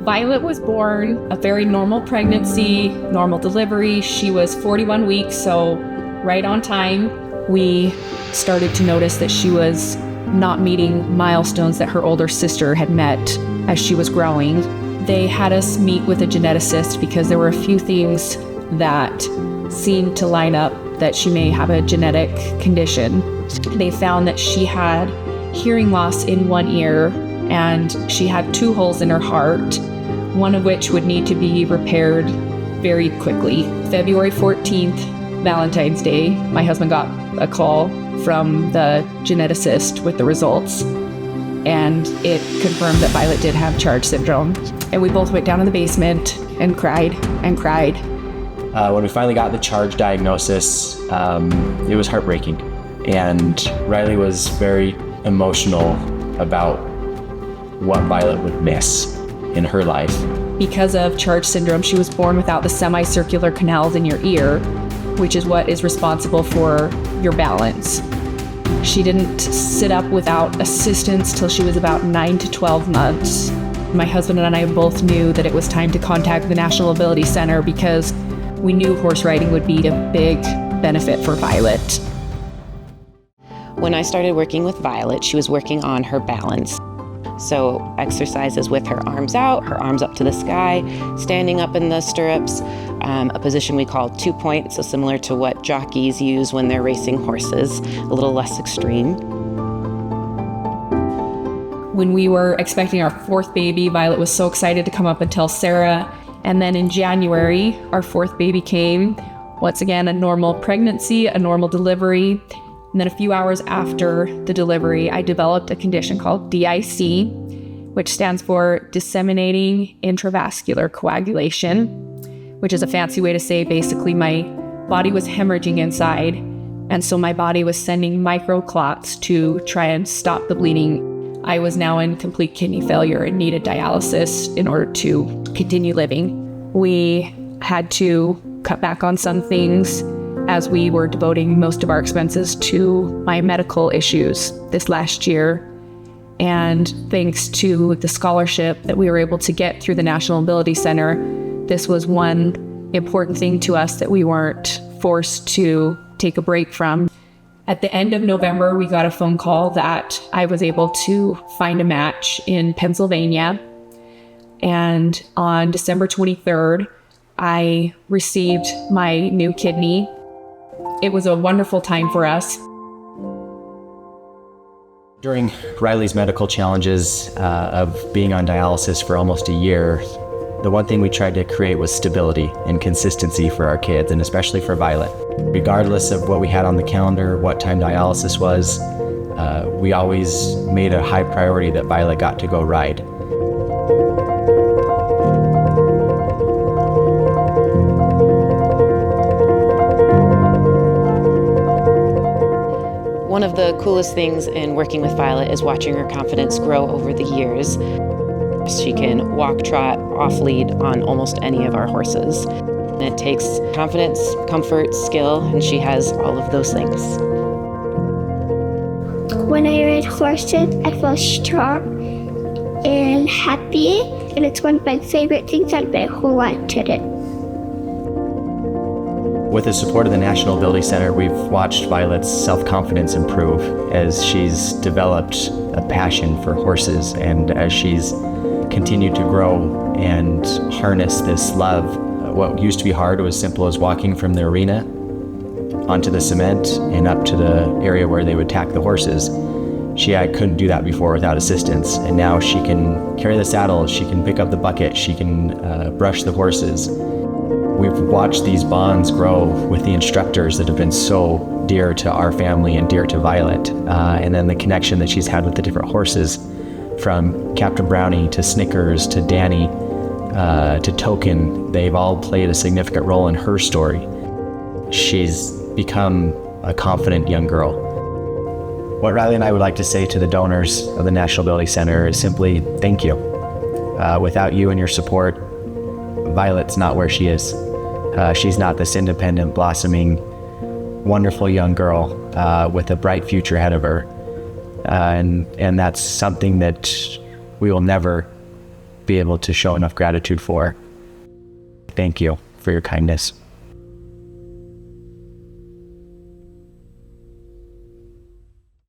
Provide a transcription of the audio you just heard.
Violet was born a very normal pregnancy, normal delivery. She was 41 weeks, so right on time. We started to notice that she was not meeting milestones that her older sister had met as she was growing. They had us meet with a geneticist because there were a few things that seemed to line up that she may have a genetic condition. They found that she had hearing loss in one ear and she had 2 holes in her heart, one of which would need to be repaired very quickly. February 14th, Valentine's Day, my husband got a call from the geneticist with the results, and it confirmed that Violet did have CHARGE syndrome. And we both went down in the basement and cried and cried. When we finally got the CHARGE diagnosis, it was heartbreaking. And Riley was very emotional about what Violet would miss in her life. Because of CHARGE syndrome, she was born without the semicircular canals in your ear, which is what is responsible for your balance. She didn't sit up without assistance till she was about 9 to 12 months. My husband and I both knew that it was time to contact the National Ability Center because we knew horse riding would be a big benefit for Violet. When I started working with Violet, she was working on her balance. So exercises with her arms out, her arms up to the sky, standing up in the stirrups, a position we call 2-point, so similar to what jockeys use when they're racing horses, a little less extreme. When we were expecting our 4th baby, Violet was so excited to come up and tell Sarah. And then in January, our 4th baby came. Once again, a normal pregnancy, a normal delivery. And then a few hours after the delivery, I developed a condition called DIC, which stands for disseminating intravascular coagulation, which is a fancy way to say basically my body was hemorrhaging inside. And so my body was sending microclots to try and stop the bleeding. I was now in complete kidney failure and needed dialysis in order to continue living. We had to cut back on some things as we were devoting most of our expenses to my medical issues this last year. And thanks to the scholarship that we were able to get through the National Ability Center, this was one important thing to us that we weren't forced to take a break from. At the end of November, we got a phone call that I was able to find a match in Pennsylvania. And on December 23rd, I received my new kidney. It was a wonderful time for us. During Riley's medical challenges of being on dialysis for almost a year, the one thing we tried to create was stability and consistency for our kids, and especially for Violet. Regardless of what we had on the calendar, what time dialysis was, we always made a high priority that Violet got to go ride. One of the coolest things in working with Violet is watching her confidence grow over the years. She can walk, trot, off lead on almost any of our horses. And it takes confidence, comfort, skill, and she has all of those things. When I ride horses, I feel strong and happy, and it's one of my favorite things I've been who wanted it. With the support of the National Ability Center, we've watched Violet's self-confidence improve as she's developed a passion for horses and as she's continued to grow and harness this love. What used to be hard was simple as walking from the arena onto the cement and up to the area where they would tack the horses. She couldn't do that before without assistance, and now she can carry the saddle, she can pick up the bucket, she can brush the horses. We've watched these bonds grow with the instructors that have been so dear to our family and dear to Violet, and then the connection that she's had with the different horses, from Captain Brownie to Snickers to Danny to Token. They've all played a significant role in her story. She's become a confident young girl. What Riley and I would like to say to the donors of the National Ability Center is simply thank you. Without you and your support, Violet's not where she is. She's not this independent, blossoming, wonderful young girl with a bright future ahead of her. And that's something that we will never be able to show enough gratitude for. Thank you for your kindness.